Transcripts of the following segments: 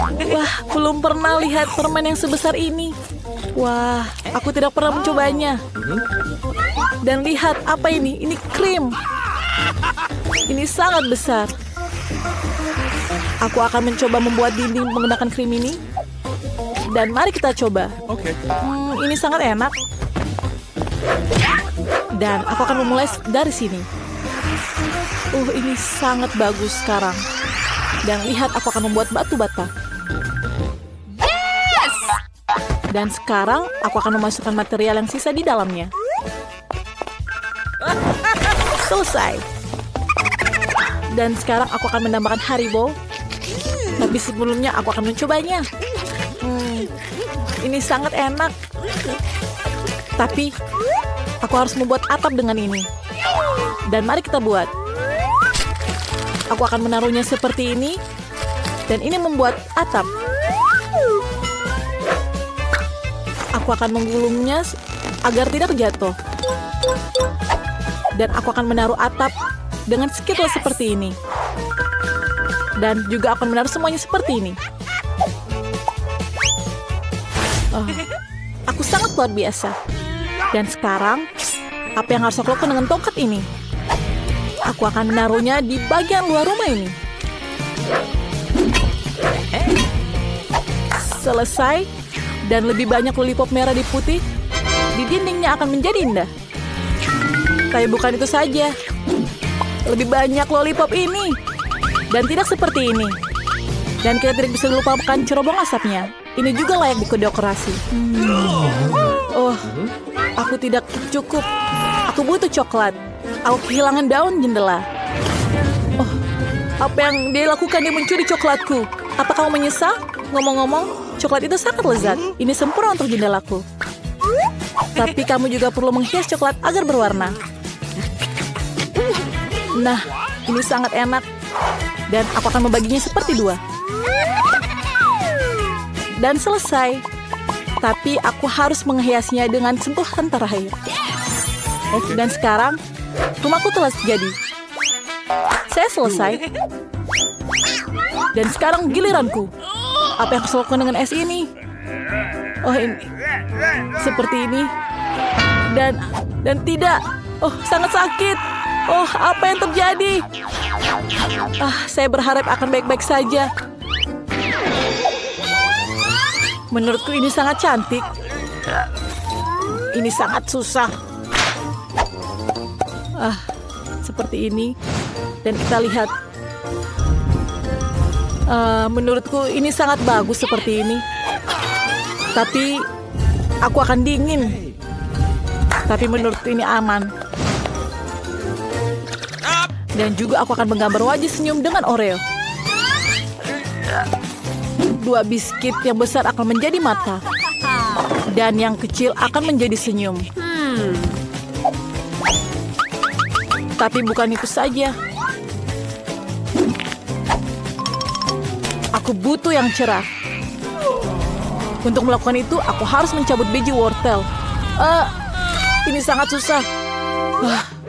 Wah, belum pernah lihat permen yang sebesar ini. Wah, aku tidak pernah mencobanya. Dan lihat, apa ini? Ini krim. Ini sangat besar. Aku akan mencoba membuat dinding menggunakan krim ini. Dan mari kita coba. Ini sangat enak. Dan aku akan memulai dari sini. Ini sangat bagus sekarang. Dan lihat, aku akan membuat batu bata. Dan sekarang aku akan memasukkan material yang sisa di dalamnya. Selesai. Dan sekarang aku akan menambahkan Haribo. Tapi sebelumnya aku akan mencobanya. Ini sangat enak. Tapi aku harus membuat atap dengan ini. Dan mari kita buat. Aku akan menaruhnya seperti ini. Dan ini membuat atap. Aku akan menggulungnya agar tidak jatuh. Dan aku akan menaruh atap dengan skill seperti ini. Dan juga akan menaruh semuanya seperti ini. Aku sangat luar biasa. Dan sekarang, apa yang harus aku lakukan dengan tongkat ini? Aku akan menaruhnya di bagian luar rumah ini. Selesai. Dan lebih banyak lollipop merah di putih, di dindingnya akan menjadi indah. Tapi bukan itu saja. Lebih banyak lollipop ini. Dan tidak seperti ini. Dan kita tidak bisa lupakan cerobong asapnya. Ini juga layak didekorasi. Aku tidak cukup. Aku butuh coklat. Aku kehilangan daun jendela. Apa yang dia lakukan? Dia mencuri coklatku. Apa kamu menyesal? Ngomong-ngomong, coklat itu sangat lezat. Ini sempurna untuk jendelaku. Tapi kamu juga perlu menghias coklat agar berwarna. Nah, ini sangat enak. Dan aku akan membaginya seperti dua. Dan selesai. Tapi aku harus menghiasnya dengan sentuhan terakhir. Dan sekarang, rumahku telah jadi. Saya selesai. Dan sekarang giliranku. Apa yang harus lakukan dengan es ini? Ini. Seperti ini. Dan tidak. Sangat sakit. Apa yang terjadi? Saya berharap akan baik-baik saja. Menurutku ini sangat cantik. Ini sangat susah. Seperti ini. Dan kita lihat. Menurutku ini sangat bagus seperti ini. Tapi aku akan dingin. Tapi menurutku ini aman. Dan juga aku akan menggambar wajah senyum dengan Oreo. Dua biskuit yang besar akan menjadi mata. Dan yang kecil akan menjadi senyum. Tapi bukan itu saja. Aku butuh yang cerah. Untuk melakukan itu, aku harus mencabut biji wortel. Ini sangat susah.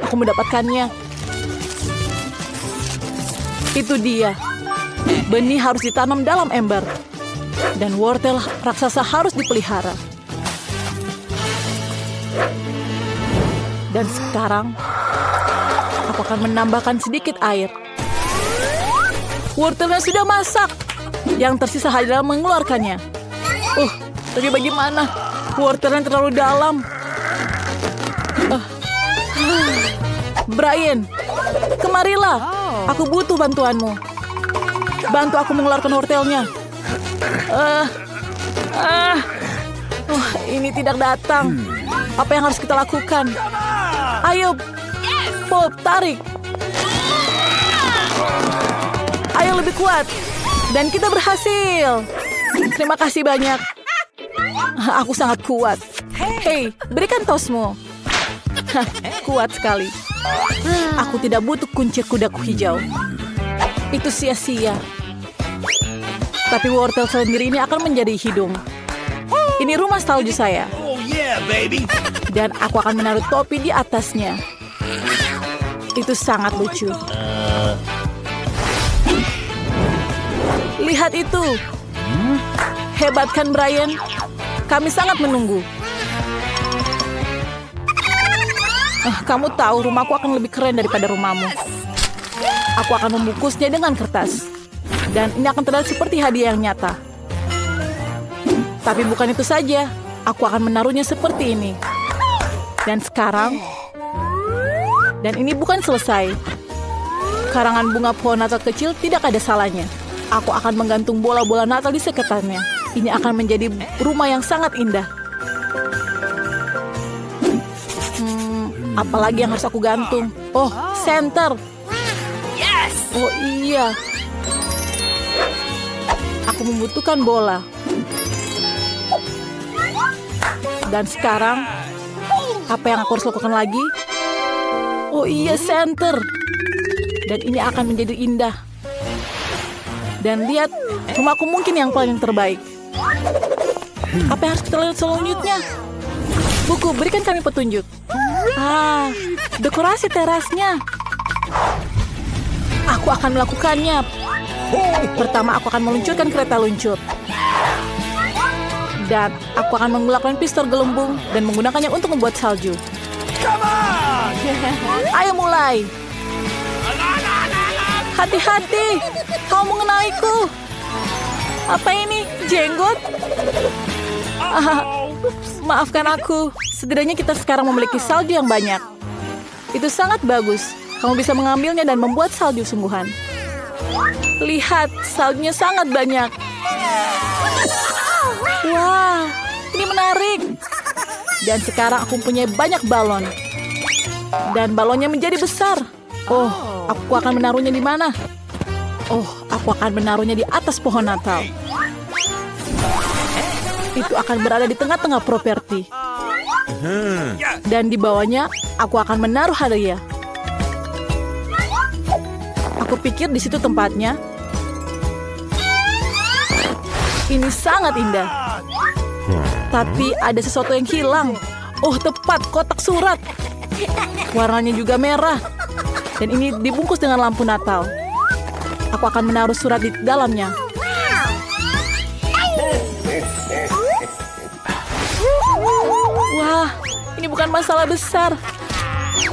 Aku mendapatkannya. Itu dia. Benih harus ditanam dalam ember. Dan wortel raksasa harus dipelihara. Dan sekarang, aku akan menambahkan sedikit air. Wortelnya sudah masak. Yang tersisa adalah mengeluarkannya. Tapi bagaimana? Wortelnya terlalu dalam. Brian, kemarilah. Aku butuh bantuanmu. Bantu aku mengeluarkan wortelnya. Ini tidak datang. Apa yang harus kita lakukan? Ayo, Pop, tarik. Ayo lebih kuat. Dan kita berhasil. Terima kasih banyak. Aku sangat kuat. Hei, berikan tosmu. Kuat sekali. Aku tidak butuh kunci kudaku hijau. Itu sia-sia. Tapi wortel sendiri ini akan menjadi hidung. Ini rumah salju saya. Dan aku akan menaruh topi di atasnya. Itu sangat lucu. Lihat itu. Hebat kan, Brian? Kami sangat menunggu. Kamu tahu rumahku akan lebih keren daripada rumahmu. Aku akan membungkusnya dengan kertas. Dan ini akan terlihat seperti hadiah yang nyata. Tapi bukan itu saja. Aku akan menaruhnya seperti ini. Dan sekarang... Dan ini bukan selesai. Karangan bunga pohon Natal kecil tidak ada salahnya. Aku akan menggantung bola-bola Natal di sekitarnya. Ini akan menjadi rumah yang sangat indah. Apalagi yang harus aku gantung? Oh, senter. Oh iya. Aku membutuhkan bola. Dan sekarang, apa yang aku harus lakukan lagi? Oh iya, center. Dan ini akan menjadi indah. Dan lihat, rumahku mungkin yang paling terbaik. Apa yang harus kita lihat selanjutnya? Buku, berikan kami petunjuk. Dekorasi terasnya. Aku akan melakukannya. Pertama, aku akan meluncurkan kereta luncur. Dan aku akan menggunakan pistol gelembung dan menggunakannya untuk membuat salju. Ayo mulai. Hati-hati, kau mengenaliku. Apa ini, jenggot? Maafkan aku. Setidaknya kita sekarang memiliki salju yang banyak. Itu sangat bagus. Kamu bisa mengambilnya dan membuat salju sungguhan. Lihat, saljunya sangat banyak. Wah, ini menarik. Dan sekarang aku punya banyak balon. Dan balonnya menjadi besar. Oh, aku akan menaruhnya di mana? Oh, aku akan menaruhnya di atas pohon Natal. Itu akan berada di tengah-tengah properti. Dan di bawahnya, aku akan menaruh hadiah. Aku pikir di situ tempatnya. Ini sangat indah. Tapi ada sesuatu yang hilang. Oh, tepat, kotak surat. Warnanya juga merah. Dan ini dibungkus dengan lampu Natal. Aku akan menaruh surat di dalamnya. Wah, ini bukan masalah besar.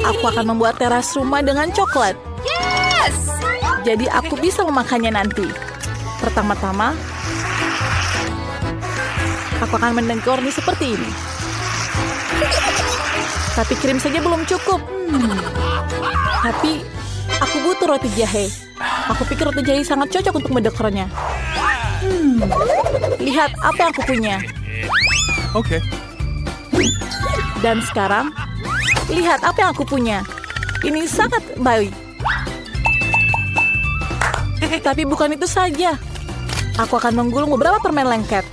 Aku akan membuat teras rumah dengan coklat. Jadi aku bisa memakannya nanti. Pertama-tama, aku akan mendekornya seperti ini. Tapi krim saja belum cukup. Tapi aku butuh roti jahe. Aku pikir roti jahe sangat cocok untuk mendekornya. Lihat apa yang aku punya. Oke. Dan sekarang, lihat apa yang aku punya. Ini sangat baik. Tapi bukan itu saja. Aku akan menggulung beberapa permen lengket.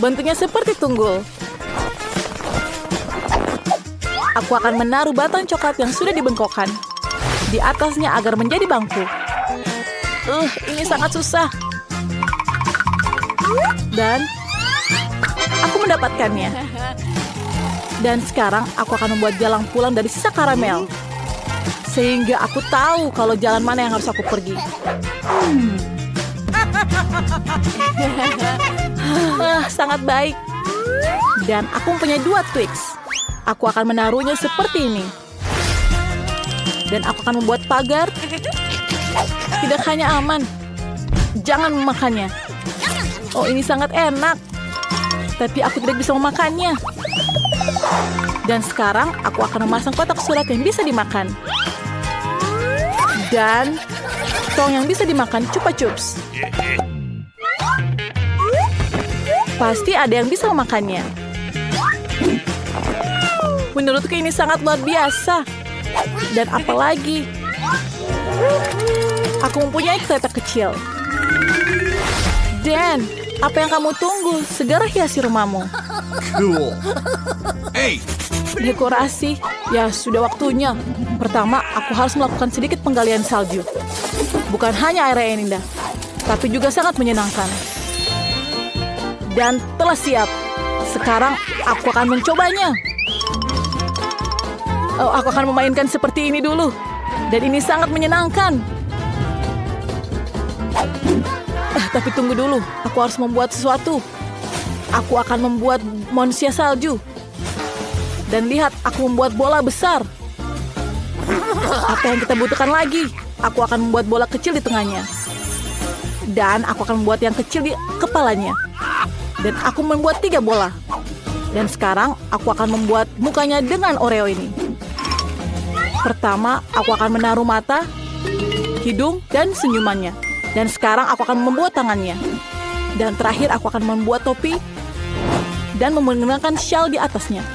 Bentuknya seperti tunggul. Aku akan menaruh batang coklat yang sudah dibengkokkan di atasnya agar menjadi bangku. Ini sangat susah. Dan aku mendapatkannya. Dan sekarang aku akan membuat jalan pulang dari sisa karamel. Sehingga aku tahu kalau jalan mana yang harus aku pergi. Sangat baik. Dan aku mempunyai 2 Twix. Aku akan menaruhnya seperti ini. Dan aku akan membuat pagar. Tidak hanya aman. Jangan memakannya. Oh, ini sangat enak. Tapi aku tidak bisa memakannya. Dan sekarang aku akan memasang kotak surat yang bisa dimakan. Dan tong yang bisa dimakan Chupa Chups. Pasti ada yang bisa memakannya. Menurutku ini sangat luar biasa. Dan apalagi, aku mempunyai kereta kecil. Dan apa yang kamu tunggu? Segera hiasi rumahmu. Cool. Hey. Dekorasi, ya sudah waktunya. Pertama, aku harus melakukan sedikit penggalian salju. Bukan hanya area yang indah, tapi juga sangat menyenangkan. Dan telah siap. Sekarang aku akan mencobanya. Oh, aku akan memainkan seperti ini dulu. Dan ini sangat menyenangkan. tapi tunggu dulu. Aku harus membuat sesuatu. Aku akan membuat manusia salju. Dan lihat, aku membuat bola besar. Apa yang kita butuhkan lagi? Aku akan membuat bola kecil di tengahnya. Dan aku akan membuat yang kecil di kepalanya. Dan aku membuat 3 bola. Dan sekarang aku akan membuat mukanya dengan Oreo ini. Pertama, aku akan menaruh mata, hidung, dan senyumannya. Dan sekarang aku akan membuat tangannya. Dan terakhir aku akan membuat topi dan menggunakan shawl di atasnya.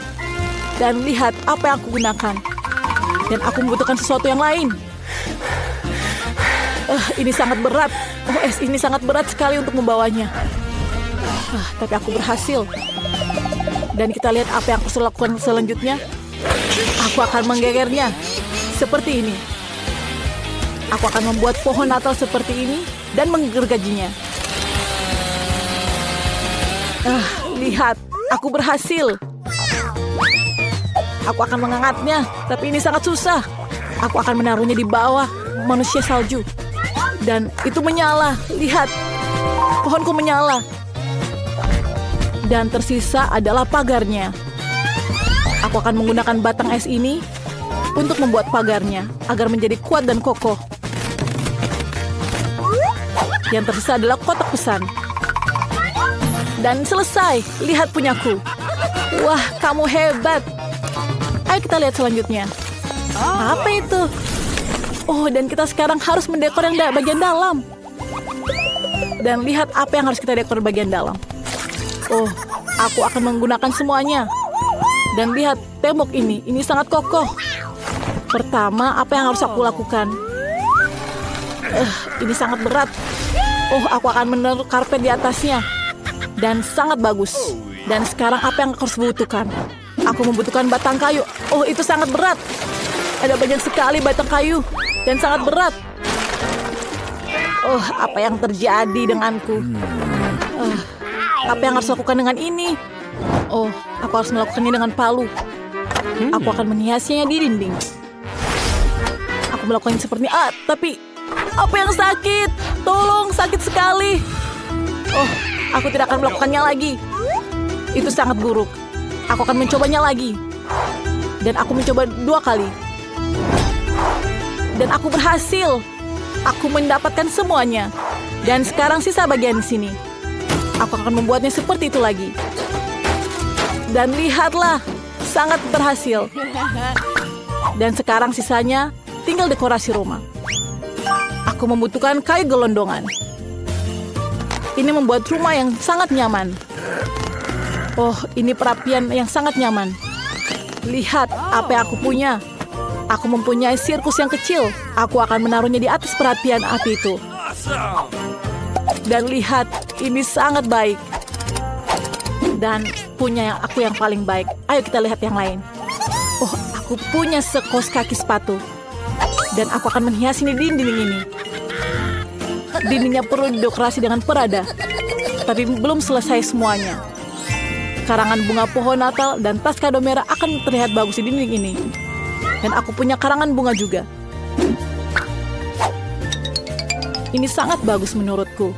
Dan lihat apa yang aku gunakan. Dan aku membutuhkan sesuatu yang lain. Ini sangat berat. Ini sangat berat sekali untuk membawanya. Tapi aku berhasil. Dan kita lihat apa yang aku lakukan selanjutnya. Aku akan menggegernya. Seperti ini. Aku akan membuat pohon Natal seperti ini. Dan menggergajinya. Lihat. Aku berhasil. Aku akan mengangkatnya. Tapi ini sangat susah. Aku akan menaruhnya di bawah manusia salju. Dan itu menyala. Lihat. Pohonku menyala. Dan tersisa adalah pagarnya. Aku akan menggunakan batang es ini untuk membuat pagarnya agar menjadi kuat dan kokoh. Yang tersisa adalah kotak pesan. Dan selesai. Lihat punyaku. Wah, kamu hebat. Ayo kita lihat selanjutnya. Apa itu? Oh, dan kita sekarang harus mendekor yang bagian dalam. Dan lihat apa yang harus kita dekor bagian dalam. Oh, aku akan menggunakan semuanya. Dan lihat tembok ini sangat kokoh. Pertama, apa yang harus aku lakukan? Ini sangat berat. Oh, aku akan menaruh karpet di atasnya. Dan sangat bagus. Dan sekarang apa yang aku harus butuhkan? Aku membutuhkan batang kayu. Oh, itu sangat berat. Ada banyak sekali batang kayu. Dan sangat berat. Oh, apa yang terjadi denganku? Apa yang harus lakukan dengan ini? Oh, aku harus melakukannya dengan palu. Aku akan menghiasnya di dinding. Aku melakukannya seperti ini. Tapi apa yang sakit? Tolong, sakit sekali. Oh, aku tidak akan melakukannya lagi. Itu sangat buruk. Aku akan mencobanya lagi. Dan aku mencoba 2 kali. Dan aku berhasil. Aku mendapatkan semuanya. Dan sekarang sisa bagian di sini. Aku akan membuatnya seperti itu lagi. Dan lihatlah, sangat berhasil. Dan sekarang sisanya tinggal dekorasi rumah. Aku membutuhkan kayu gelondongan. Ini membuat rumah yang sangat nyaman. Oh, ini perapian yang sangat nyaman. Lihat apa yang aku punya. Aku mempunyai sirkus yang kecil. Aku akan menaruhnya di atas perapian api itu. Dan lihat, ini sangat baik. Dan punya aku yang paling baik. Ayo kita lihat yang lain. Oh, aku punya sekos kaki sepatu. Dan aku akan menghias ini dinding ini. Dindingnya perlu didekorasi dengan perada. Tapi belum selesai semuanya. Karangan bunga pohon Natal dan tas kado merah akan terlihat bagus di dinding ini. Dan aku punya karangan bunga juga. Ini sangat bagus menurutku.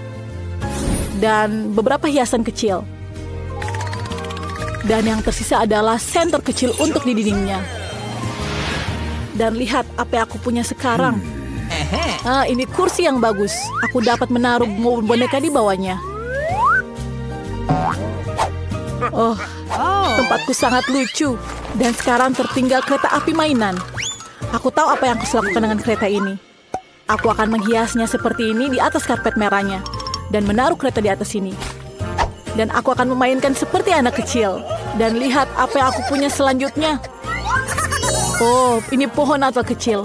Dan beberapa hiasan kecil. Dan yang tersisa adalah senter kecil untuk di dindingnya. Dan lihat apa yang aku punya sekarang. Ini kursi yang bagus. Aku dapat menaruh boneka di bawahnya. Oh, tempatku sangat lucu. Dan sekarang tertinggal kereta api mainan. Aku tahu apa yang harus lakukan dengan kereta ini. Aku akan menghiasnya seperti ini di atas karpet merahnya. Dan menaruh kereta di atas sini. Dan aku akan memainkan seperti anak kecil. Dan lihat apa yang aku punya selanjutnya. Oh, ini pohon Natal kecil.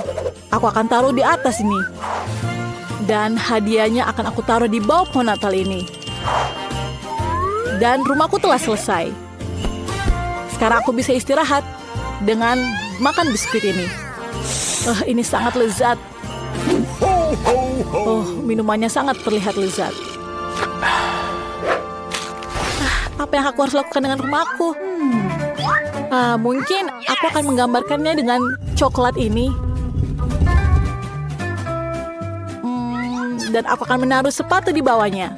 Aku akan taruh di atas ini. Dan hadiahnya akan aku taruh di bawah pohon Natal ini. Dan rumahku telah selesai. Sekarang aku bisa istirahat dengan makan biskuit ini. Ini sangat lezat. Oh, minumannya sangat terlihat lezat. Apa yang aku harus lakukan dengan rumahku? Mungkin aku akan menggambarkannya dengan coklat ini. Dan aku akan menaruh sepatu di bawahnya.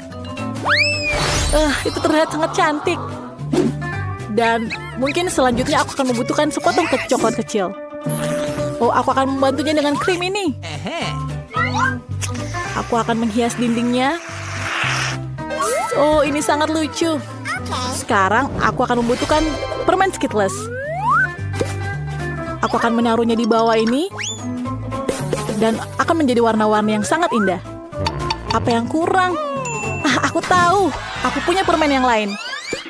Itu terlihat sangat cantik. Dan mungkin selanjutnya aku akan membutuhkan sepotong coklat kecil. Oh, aku akan membantunya dengan krim ini. Aku akan menghias dindingnya. Oh, ini sangat lucu. Sekarang aku akan membutuhkan permen Skittles. Aku akan menaruhnya di bawah ini. Dan akan menjadi warna-warni yang sangat indah. Apa yang kurang? Aku tahu. Aku punya permen yang lain.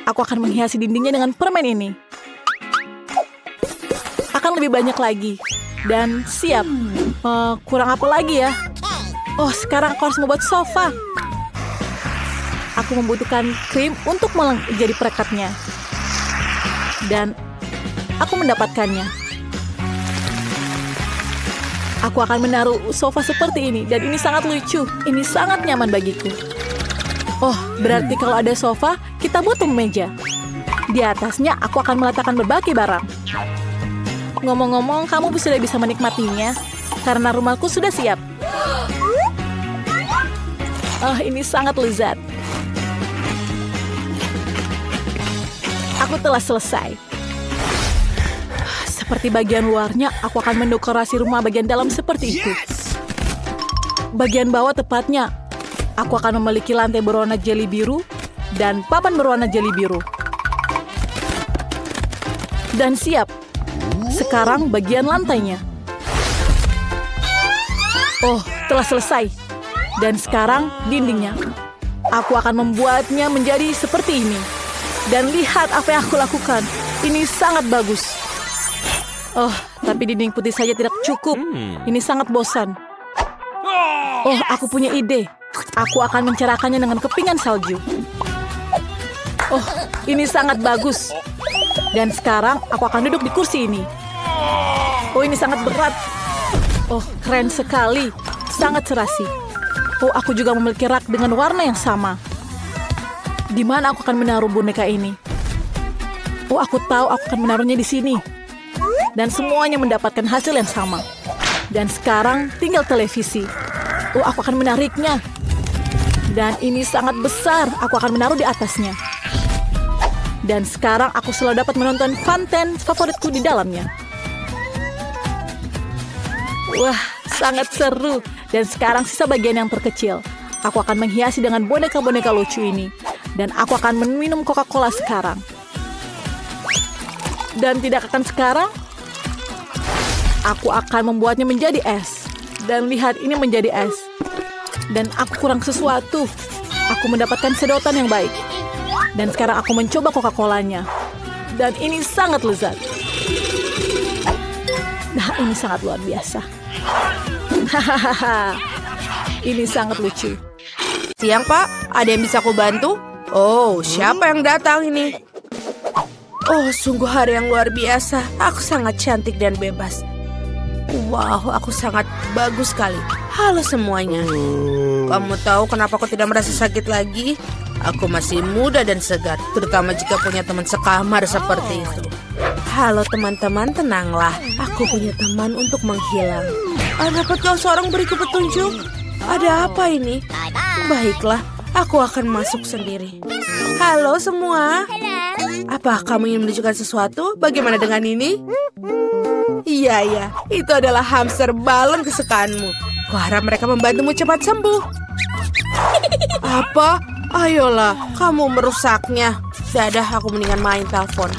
Aku akan menghiasi dindingnya dengan permen ini. Akan lebih banyak lagi. Dan siap. Kurang apa lagi ya? Oh, sekarang aku harus membuat sofa. Aku membutuhkan krim untuk menjadi perekatnya. Dan aku mendapatkannya. Aku akan menaruh sofa seperti ini. Dan ini sangat lucu. Ini sangat nyaman bagiku. Oh, berarti kalau ada sofa, kita butuh meja. Di atasnya, aku akan meletakkan berbagai barang. Ngomong-ngomong, kamu sudah bisa menikmatinya. Karena rumahku sudah siap. Ini sangat lezat. Aku telah selesai. Seperti bagian luarnya, aku akan mendekorasi rumah bagian dalam seperti itu. Bagian bawah tepatnya, aku akan memiliki lantai berwarna jeli biru dan papan berwarna jeli biru. Dan siap. Sekarang bagian lantainya. Oh, telah selesai. Dan sekarang dindingnya. Aku akan membuatnya menjadi seperti ini. Dan lihat apa yang aku lakukan. Ini sangat bagus. Oh, tapi dinding putih saja tidak cukup. Ini sangat bosan. Oh, aku punya ide. Aku akan mencerahkannya dengan kepingan salju. Oh, ini sangat bagus. Dan sekarang aku akan duduk di kursi ini. Oh, ini sangat berat. Oh, keren sekali. Sangat serasi. Oh, aku juga memiliki rak dengan warna yang sama. Di mana aku akan menaruh boneka ini? Oh, aku tahu aku akan menaruhnya di sini. Dan semuanya mendapatkan hasil yang sama. Dan sekarang tinggal televisi. Oh, aku akan menariknya. Dan ini sangat besar. Aku akan menaruh di atasnya. Dan sekarang aku selalu dapat menonton konten favoritku di dalamnya. Wah, sangat seru. Dan sekarang sisa bagian yang terkecil. Aku akan menghiasi dengan boneka-boneka lucu ini. Dan aku akan meminum Coca-Cola sekarang. Dan tidak akan sekarang. Aku akan membuatnya menjadi es. Dan lihat, ini menjadi es. Dan aku kurang sesuatu. Aku mendapatkan sedotan yang baik. Dan sekarang aku mencoba Coca-Colanya. Dan ini sangat lezat. Nah, ini sangat luar biasa. Hahaha. Ini sangat lucu. Siang, Pak. Ada yang bisa aku bantu? Oh, siapa yang datang ini? Oh, sungguh hari yang luar biasa. Aku sangat cantik dan bebas. Wow, aku sangat bagus sekali. Halo semuanya. Kamu tahu kenapa aku tidak merasa sakit lagi? Aku masih muda dan segar, terutama jika punya teman sekamar seperti itu. Halo teman-teman, tenanglah. Aku punya teman untuk menghilang. Dapat kau seorang beriku petunjuk? Ada apa ini? Baiklah, aku akan masuk sendiri. Halo semua. Apa kamu ingin menunjukkan sesuatu? Bagaimana dengan ini? Iya, itu adalah hamster balon kesukaanmu. Kuharap mereka membantumu cepat sembuh. Apa? Ayolah, kamu merusaknya. Dadah, aku mendingan main telepon.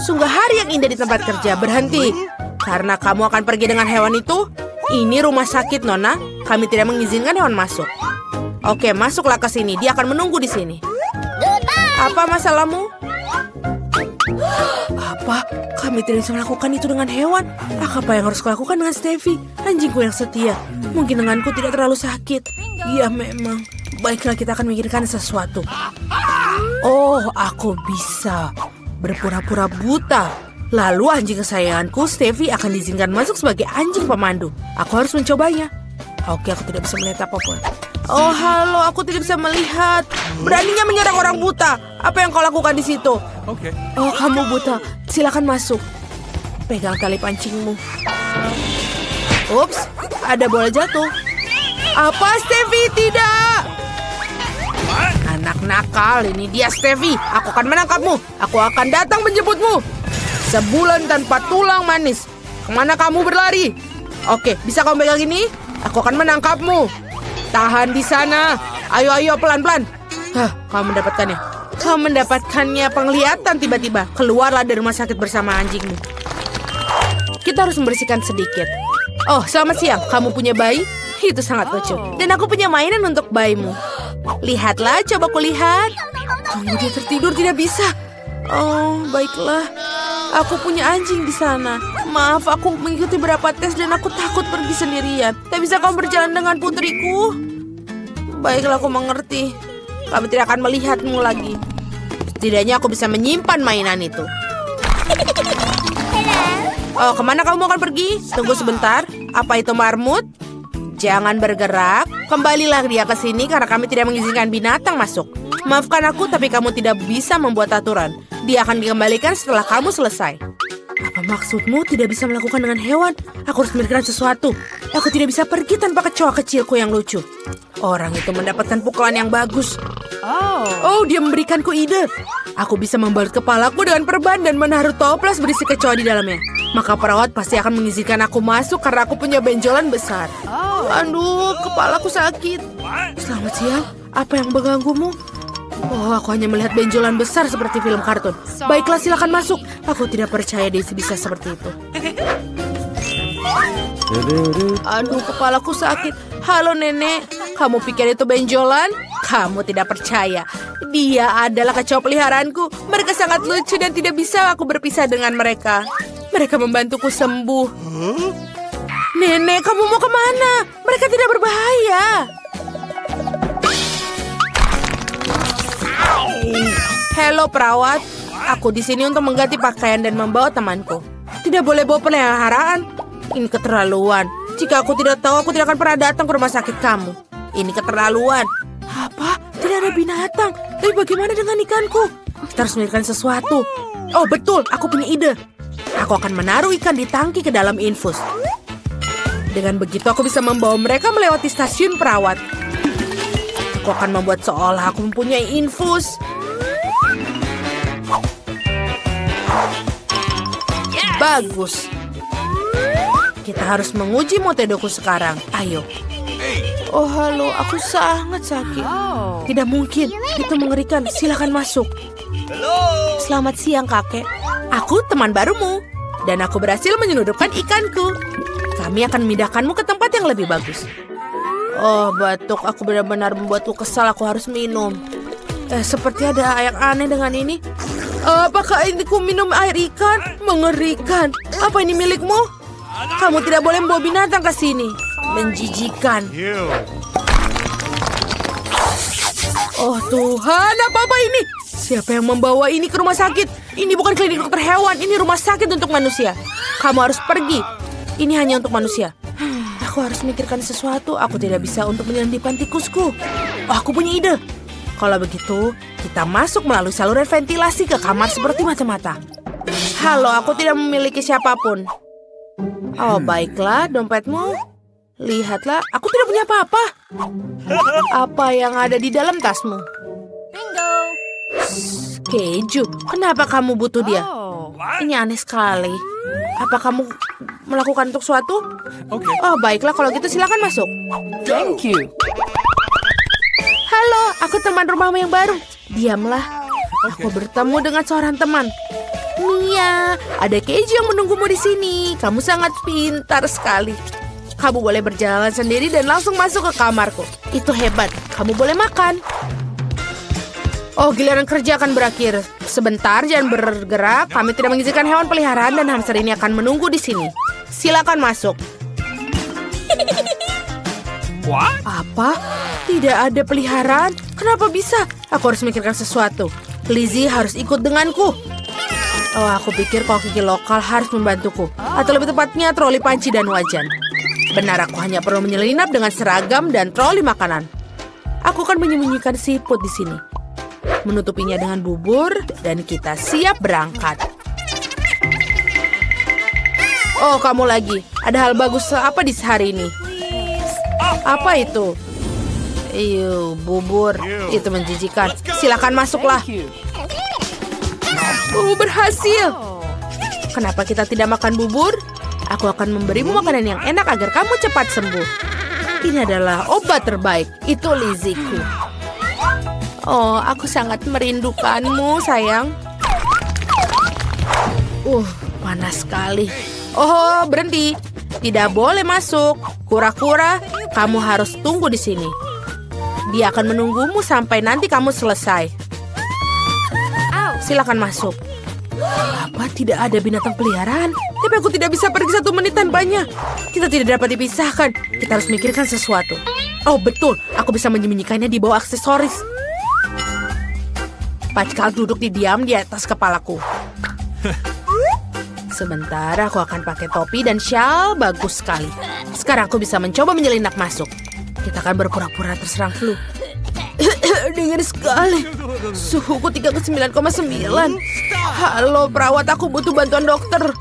Sungguh hari yang indah di tempat kerja. Berhenti. Karena kamu akan pergi dengan hewan itu. Ini rumah sakit, Nona. Kami tidak mengizinkan hewan masuk. Oke, masuklah ke sini. Dia akan menunggu di sini. Apa masalahmu? Apa? Kami tidak bisa melakukan itu dengan hewan. Apa yang harus kulakukan dengan Steffi? Anjingku yang setia. Mungkin denganku tidak terlalu sakit. Ya memang. Baiklah, kita akan memikirkan sesuatu. Oh, aku bisa berpura-pura buta. Lalu anjing kesayanganku, Steffi, akan diizinkan masuk sebagai anjing pemandu. Aku harus mencobanya. Oke, aku tidak bisa melihat apapun. Oh, halo, aku tidak bisa melihat. Beraninya menyerang orang buta. Apa yang kau lakukan di situ? Okay. Oh, kamu buta. Silakan masuk. Pegang tali pancingmu. Ups, ada bola jatuh. Apa, Steffi? Tidak. Anak nakal, ini dia Steffi. Aku akan menangkapmu. Aku akan datang menjemputmu. Sebulan tanpa tulang manis. Kemana kamu berlari? Oke, bisa kamu pegang ini? Aku akan menangkapmu. Tahan di sana. Ayo, pelan-pelan. Kamu mendapatkannya. Kamu mendapatkannya penglihatan tiba-tiba. Keluarlah dari rumah sakit bersama anjingmu. Kita harus membersihkan sedikit. Oh, selamat siang. Kamu punya bayi? Itu sangat lucu. Dan aku punya mainan untuk bayimu. Lihatlah, coba kulihat. Dia tertidur, tidak bisa. Oh, baiklah. Aku punya anjing di sana. Maaf, aku mengikuti beberapa tes dan aku takut pergi sendirian. Tak bisa kamu berjalan dengan putriku? Baiklah, aku mengerti. Kami tidak akan melihatmu lagi. Setidaknya aku bisa menyimpan mainan itu. Oh, kemana kamu akan pergi? Tunggu sebentar. Apa itu marmut? Jangan bergerak. Kembalilah dia ke sini karena kami tidak mengizinkan binatang masuk. Maafkan aku, tapi kamu tidak bisa membuat aturan. Dia akan dikembalikan setelah kamu selesai. Apa maksudmu tidak bisa melakukan dengan hewan? Aku harus memikirkan sesuatu. Aku tidak bisa pergi tanpa kecoa kecilku yang lucu. Orang itu mendapatkan pukulan yang bagus. Oh, dia memberikanku ide. Aku bisa membalut kepalaku dengan perban dan menaruh toples berisi kecoa di dalamnya. Maka perawat pasti akan mengizinkan aku masuk karena aku punya benjolan besar. Aduh, kepalaku sakit. Selamat siang. Apa yang mengganggumu? Oh, aku hanya melihat benjolan besar seperti film kartun. Baiklah, silakan masuk. Aku tidak percaya dia bisa seperti itu. Aduh, kepalaku sakit. Halo, Nenek. Kamu pikir itu benjolan? Kamu tidak percaya. Dia adalah kecoa peliharaanku. Mereka sangat lucu dan tidak bisa aku berpisah dengan mereka. Mereka membantuku sembuh. Nenek, kamu mau kemana? Mereka tidak berbahaya. Halo, perawat. Aku di sini untuk mengganti pakaian dan membawa temanku. Tidak boleh bawa peliharaan. Ini keterlaluan. Jika aku tidak tahu, aku tidak akan pernah datang ke rumah sakit kamu. Ini keterlaluan. Apa? Tidak ada binatang. Tapi bagaimana dengan ikanku? Kita harus memikirkan sesuatu. Oh, betul. Aku punya ide. Aku akan menaruh ikan di tangki ke dalam infus. Dengan begitu, aku bisa membawa mereka melewati stasiun perawat. Aku akan membuat seolah aku mempunyai infus. Bagus. Kita harus menguji metodeku sekarang. Ayo. Oh, halo. Aku sangat sakit. Tidak mungkin. Itu mengerikan. Silakan masuk. Selamat siang, kakek. Aku teman barumu. Dan aku berhasil menyelundupkan ikanku. Kami akan memindahkanmu ke tempat yang lebih bagus. Oh, batuk. Aku benar-benar membuatku kesal. Aku harus minum. Seperti ada yang aneh dengan ini. Apakah ini ku minum air ikan? Mengerikan. Apa ini milikmu? Kamu tidak boleh membawa binatang ke sini. Menjijikan. Oh Tuhan, apa ini? Siapa yang membawa ini ke rumah sakit? Ini bukan klinik dokter hewan, ini rumah sakit untuk manusia. Kamu harus pergi. Ini hanya untuk manusia. Aku harus memikirkan sesuatu. Aku tidak bisa untuk menyelundupkan tikusku. Oh, aku punya ide. Kalau begitu, kita masuk melalui saluran ventilasi ke kamar seperti mata-mata. Halo, aku tidak memiliki siapapun. Oh, baiklah, dompetmu. Lihatlah, aku tidak punya apa-apa. Apa yang ada di dalam tasmu? Bingo. Keju, kenapa kamu butuh dia? Ini aneh sekali. Apa kamu melakukan untuk suatu? Oh, baiklah, kalau gitu silakan masuk. Thank you. Halo, aku teman rumahmu yang baru. Diamlah. Aku bertemu dengan seorang teman. Mia, ada keju yang menunggumu di sini. Kamu sangat pintar sekali. Kamu boleh berjalan sendiri dan langsung masuk ke kamarku. Itu hebat. Kamu boleh makan. Oh, giliran kerja akan berakhir. Sebentar, jangan bergerak. Kami tidak mengizinkan hewan peliharaan dan hamster ini akan menunggu di sini. Silakan masuk. What? Apa? Tidak ada peliharaan? Kenapa bisa? Aku harus memikirkan sesuatu. Lizzie harus ikut denganku. Oh, aku pikir koki lokal harus membantuku. Atau lebih tepatnya troli panci dan wajan. Benar, aku hanya perlu menyelinap dengan seragam dan troli makanan. Aku akan menyembunyikan siput di sini. Menutupinya dengan bubur dan kita siap berangkat. Oh, kamu lagi. Ada hal bagus apa di hari ini? Apa itu? Bubur. Itu menjijikan. Silakan masuklah. Berhasil. Kenapa kita tidak makan bubur? Aku akan memberimu makanan yang enak agar kamu cepat sembuh. Ini adalah obat terbaik. Itu Lizzieku. Oh, aku sangat merindukanmu, sayang. Panas sekali. Oh, berhenti. Tidak boleh masuk. Kura-kura, kamu harus tunggu di sini. Dia akan menunggumu sampai nanti kamu selesai. Silakan masuk. Apa tidak ada binatang peliharaan? Tapi aku tidak bisa pergi 1 menit tanpanya. Kita tidak dapat dipisahkan. Kita harus mikirkan sesuatu. Oh, betul. Aku bisa menyembunyikannya di bawah aksesoris. Packal duduk diam di atas kepalaku. Sebentar, aku akan pakai topi dan syal. Bagus sekali. Sekarang aku bisa mencoba menyelinap masuk. Kita akan berpura-pura terserang flu. Dingin sekali. Suhuku 39,9. Halo perawat, aku butuh bantuan dokter.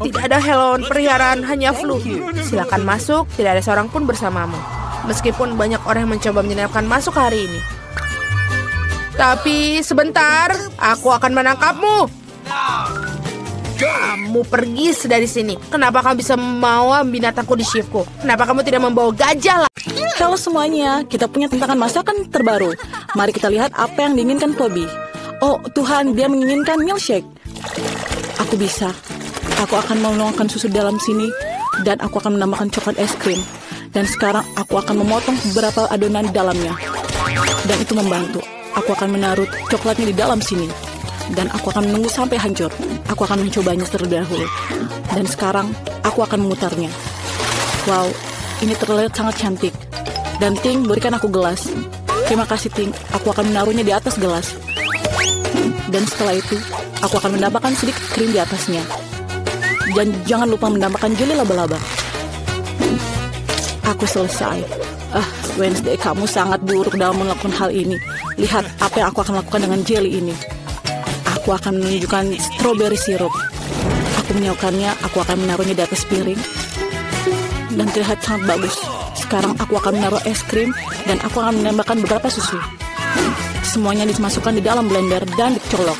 Tidak ada hewan peliharaan, hanya flu. Silakan masuk, tidak ada seorang pun bersamamu. Meskipun banyak orang yang mencoba menyelinapkan masuk hari ini. Tapi sebentar, aku akan menangkapmu. Kamu pergi dari sini. Kenapa kamu bisa membawa binatangku di shiftku? Kenapa kamu tidak membawa gajah lah? Halo semuanya, kita punya tantangan masakan terbaru. Mari kita lihat apa yang diinginkan Toby. Oh Tuhan, dia menginginkan milkshake. Aku bisa. Aku akan menuangkan susu dalam sini. Dan aku akan menambahkan coklat es krim. Dan sekarang aku akan memotong beberapa adonan di dalamnya. Dan itu membantu. Aku akan menaruh coklatnya di dalam sini. Dan aku akan menunggu sampai hancur. Aku akan mencobanya terlebih dahulu. Dan sekarang aku akan memutarnya. Wow, ini terlihat sangat cantik. Dan Ting, berikan aku gelas. Terima kasih Ting, aku akan menaruhnya di atas gelas. Dan setelah itu, aku akan menambahkan sedikit krim di atasnya. Dan jangan lupa menambahkan jeli laba-laba. Aku selesai. Wednesday, kamu sangat buruk dalam melakukan hal ini. Lihat apa yang aku akan lakukan dengan jelly ini. Aku akan menunjukkan strawberry syrup. Aku menyiapkannya, aku akan menaruhnya di atas piring. Dan terlihat sangat bagus. Sekarang aku akan menaruh es krim dan aku akan menambahkan beberapa susu. Semuanya dimasukkan di dalam blender dan dicolok.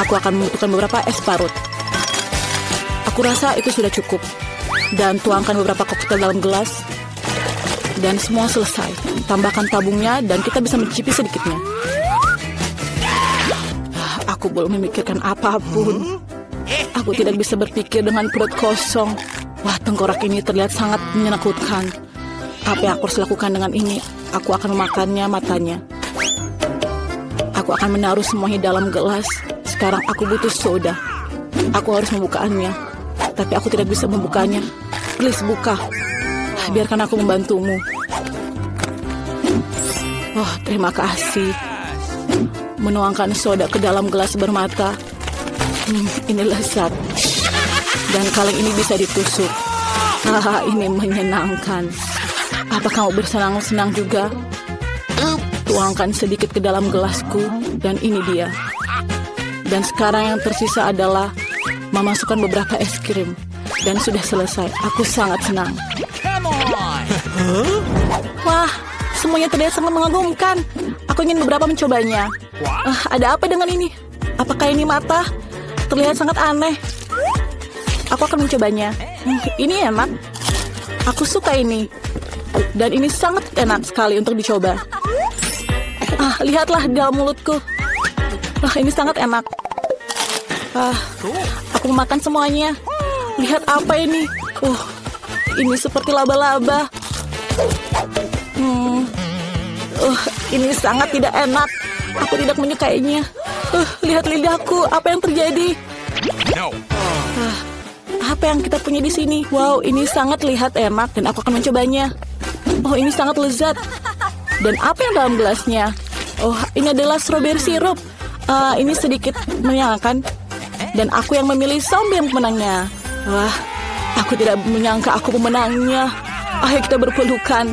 Aku akan membutuhkan beberapa es parut. Aku rasa itu sudah cukup. Dan tuangkan beberapa koktail dalam gelas. Dan semua selesai. Tambahkan tabungnya dan kita bisa mencicipi sedikitnya. Aku belum memikirkan apapun. Aku tidak bisa berpikir dengan perut kosong. Wah, tengkorak ini terlihat sangat menakutkan. Apa yang aku harus lakukan dengan ini? Aku akan memakannya matanya. Aku akan menaruh semuanya dalam gelas. Sekarang aku butuh soda. Aku harus membukanya. Tapi aku tidak bisa membukanya. Please buka. Biarkan aku membantumu. Oh, terima kasih. Menuangkan soda ke dalam gelas bermata. Ini lezat. Dan kaleng ini bisa ditusuk. Ini menyenangkan. Apa kamu bersenang-senang juga? Tuangkan sedikit ke dalam gelasku. Dan ini dia. Dan sekarang yang tersisa adalah memasukkan beberapa es krim. Dan sudah selesai. Aku sangat senang. Wah, semuanya terlihat sangat mengagumkan. Aku ingin beberapa mencobanya. Ada apa dengan ini? Apakah ini mata? Terlihat sangat aneh. Aku akan mencobanya. Ini enak. Aku suka ini. Dan ini sangat enak sekali untuk dicoba. Lihatlah di dalam mulutku. Ini sangat enak. Aku memakan semuanya. Lihat apa ini. Ini seperti laba-laba. Ini sangat tidak enak. Aku tidak menyukainya. Lihat lidahku. Apa yang terjadi? Apa yang kita punya di sini? Wow, ini sangat lihat enak dan aku akan mencobanya. Oh, ini sangat lezat. Dan apa yang dalam gelasnya? Oh, ini adalah strawberry syrup. Ini sedikit menyenangkan. Dan aku yang memilih zombie yang pemenangnya. Wah, aku tidak menyangka aku pemenangnya. Ayo kita berpelukan.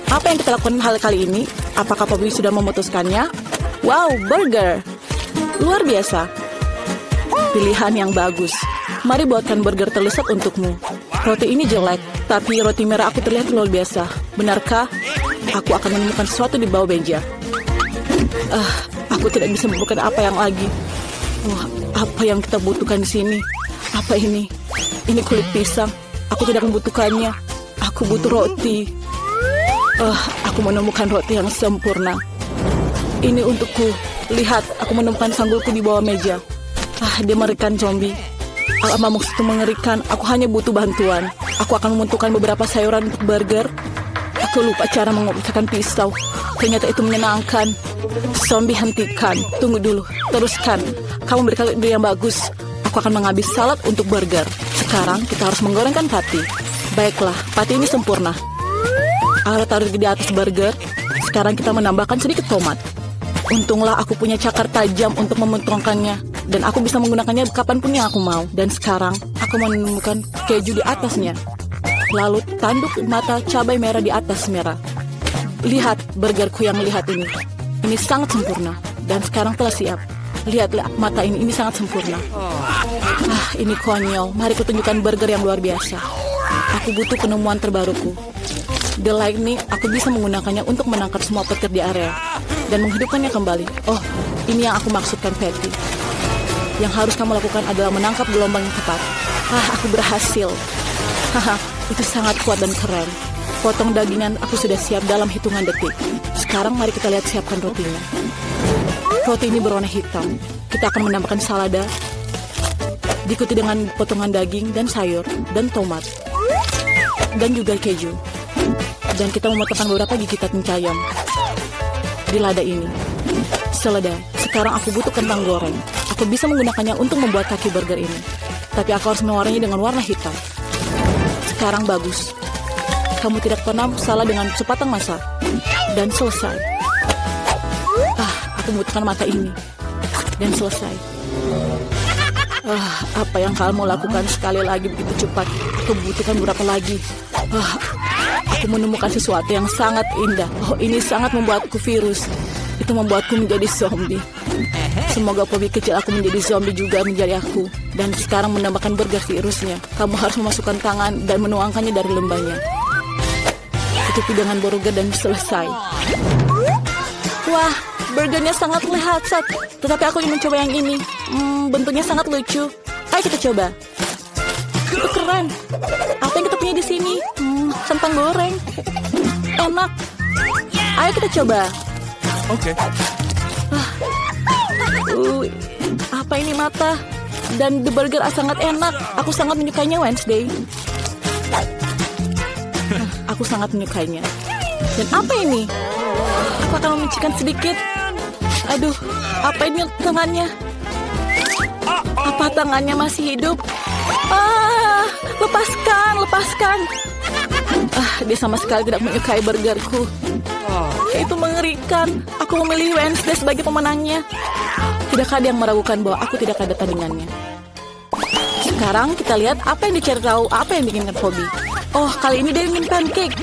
Apa yang kita lakukan kali ini? Apakah Poppy sudah memutuskannya? Wow, burger. Luar biasa. Pilihan yang bagus. Mari buatkan burger terlezat untukmu. Roti ini jelek, tapi roti merah aku terlihat luar biasa. Benarkah? Aku akan menemukan sesuatu di bawah meja. Aku tidak bisa menemukan apa yang lagi. Wah, apa yang kita butuhkan di sini? Apa ini? Ini kulit pisang. Aku tidak membutuhkannya. Aku butuh roti. Aku menemukan roti yang sempurna. Ini untukku. Lihat, aku menemukan sanggulku di bawah meja. Dia mengerikan zombie. Maksud itu mengerikan. Aku hanya butuh bantuan. Aku akan membutuhkan beberapa sayuran untuk burger. Aku lupa cara mengoperasikan pisau. Ternyata itu menyenangkan. Zombie, hentikan. Tunggu dulu. Teruskan. Kamu berikan ide yang bagus. Aku akan menghabis salad untuk burger. Sekarang kita harus menggorengkan patty. Baiklah, patty ini sempurna. Aku taruh di atas burger. Sekarang kita menambahkan sedikit tomat. Untunglah aku punya cakar tajam untuk memotongkannya. Dan aku bisa menggunakannya kapanpun yang aku mau. Dan sekarang aku menemukan keju di atasnya. Lalu tanduk mata cabai merah di atas merah. Lihat burgerku yang lihat ini. Ini sangat sempurna. Dan sekarang telah siap. Lihatlah mata ini sangat sempurna. Ini konyol. Mari kutunjukkan burger yang luar biasa. Aku butuh penemuan terbaruku. The lightning, aku bisa menggunakannya untuk menangkap semua petir di area. Dan menghidupkannya kembali. Oh, ini yang aku maksudkan, Patty. Yang harus kamu lakukan adalah menangkap gelombang yang tepat. Aku berhasil. Itu sangat kuat dan keren. Potong dagingan aku sudah siap dalam hitungan detik. Sekarang mari kita lihat siapkan rotinya. Roti ini berwarna hitam. Kita akan menambahkan salada, diikuti dengan potongan daging dan sayur, dan tomat, dan juga keju. Dan kita memotongkan beberapa gigitan ayam di lada ini. Selesai. Sekarang aku butuh kentang goreng. Aku bisa menggunakannya untuk membuat kaki burger ini. Tapi aku harus mewarnainya dengan warna hitam. Sekarang bagus. Kamu tidak pernah salah dengan sepatang masa. Dan selesai. Aku membutuhkan mata ini. Dan selesai. Apa yang kamu lakukan sekali lagi begitu cepat? Aku membutuhkan berapa lagi? Aku menemukan sesuatu yang sangat indah. Ini sangat membuatku virus. Itu membuatku menjadi zombie. Semoga Pobi kecil aku menjadi zombie juga menjadi aku. Dan sekarang menambahkan burger virusnya. Kamu harus memasukkan tangan dan menuangkannya dari lembahnya. Tutupi dengan burger dan selesai. Wah, burgernya sangat lezat. Tetapi aku ingin mencoba yang ini. Bentuknya sangat lucu. Ayo kita coba. Itu keren. Apa yang kita punya di sini? Kentang goreng. Enak. Ayo kita coba. Okay. Apa ini mata? Dan the burger sangat enak. Aku sangat menyukainya, Wednesday. Aku sangat menyukainya. Dan apa ini? Aku akan memicikan sedikit. Aduh, apa ini tangannya? Apa tangannya masih hidup? Lepaskan. Dia sama sekali tidak menyukai burgerku. Itu mengerikan. Aku memilih Wednesday sebagai pemenangnya. Tidakkah ada yang meragukan bahwa aku tidak ada tandingannya? Sekarang kita lihat apa yang dicari tahu, apa yang diinginkan Pobi. Kali ini dia ingin pancake.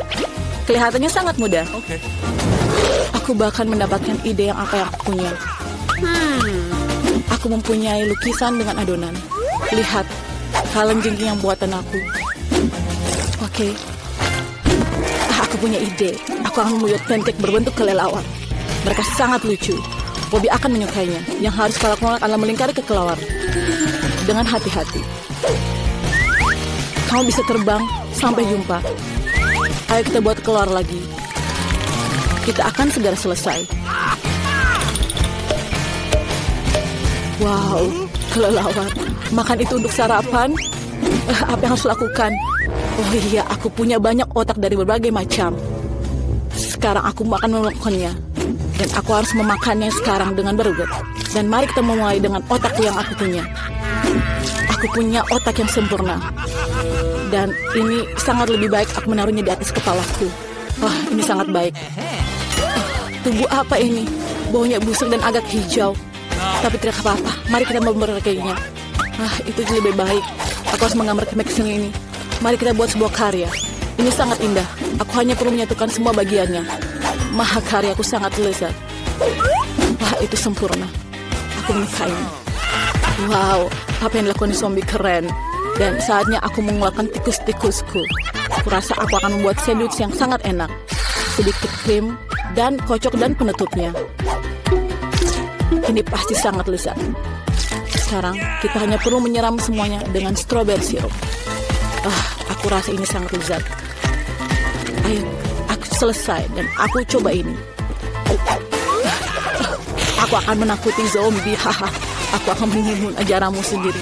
Kelihatannya sangat mudah. Okay. Aku bahkan mendapatkan ide yang apa yang aku punya. Aku mempunyai lukisan dengan adonan. Lihat, kaleng jengking yang buatan aku. Oke. Aku punya ide. Aku akan membuat pancake berbentuk kelelawar. Mereka sangat lucu. Pobi akan menyukainya. Yang harus kau lakukan adalah melingkari ke kelelawar. Dengan hati-hati. Kamu bisa terbang. Sampai jumpa. Ayo kita buat keluar lagi. Kita akan segera selesai. Wow, kelelawar. Makan itu untuk sarapan? Apa yang harus lakukan? Oh iya, aku punya banyak otak dari berbagai macam. Sekarang aku akan melakukannya. Dan aku harus memakannya sekarang dengan bergerak. Dan mari kita memulai dengan otakku yang aku punya. Aku punya otak yang sempurna. Dan ini sangat lebih baik aku menaruhnya di atas kepalaku. Wah, ini sangat baik. Tubuh apa ini? Baunya busuk dan agak hijau. Tapi tidak apa-apa. Mari kita memperbaiki-nya. Itu lebih baik. Aku harus menggambar kemeksin ini. Mari kita buat sebuah karya. Ini sangat indah. Aku hanya perlu menyatukan semua bagiannya. Mahakaryaku sangat lezat. Wah, itu sempurna. Aku menyukainya. Wow, apa yang dilakukan zombie keren. Dan saatnya aku mengeluarkan tikus-tikusku. Aku rasa aku akan membuat sandwich yang sangat enak. Sedikit krim dan kocok dan penutupnya. Ini pasti sangat lezat. Sekarang kita hanya perlu menyiram semuanya dengan strawberry syrup. Aku rasa ini sangat lezat. Ayo, aku selesai dan aku coba ini. Aku akan menakuti zombie. Aku akan menimbun ajaranmu sendiri.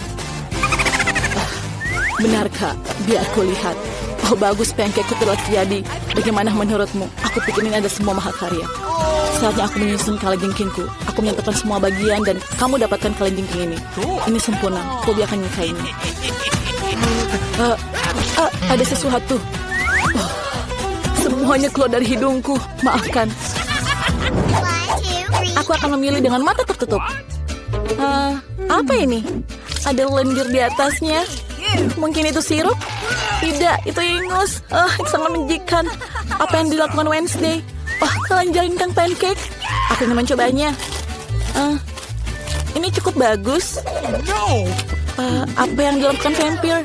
Benarkah? Biar aku lihat. Oh, bagus, pancakeku telah jadi. Bagaimana menurutmu? Aku pikir ini ada semua mahakarya. Saatnya aku menyusun kalajengkingku. Aku menyatukan semua bagian dan kamu dapatkan kalajengking ini. Ini sempurna. Pobi akan menyukainya. Ada sesuatu. Semuanya keluar dari hidungku. Maafkan. Aku akan memilih dengan mata tertutup. Apa ini? Ada lendir di atasnya. Mungkin itu sirup? Tidak, itu ingus. Sangat menjijikan. Apa yang dilakukan Wednesday? Kalajengking pancake. Aku ingin mencobanya. Ini cukup bagus. Apa yang dilakukan vampir?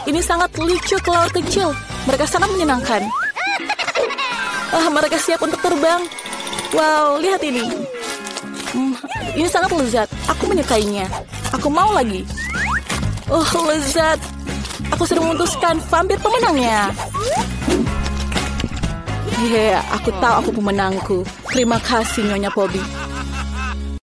Ini sangat lucu kelelawar kecil. Mereka sangat menyenangkan. Mereka siap untuk terbang. Wow, lihat ini. Ini sangat lezat. Aku menyukainya. Aku mau lagi. Lezat. Aku sudah memutuskan vampir pemenangnya. Aku tahu aku pemenangku. Terima kasih, Nyonya Pobi.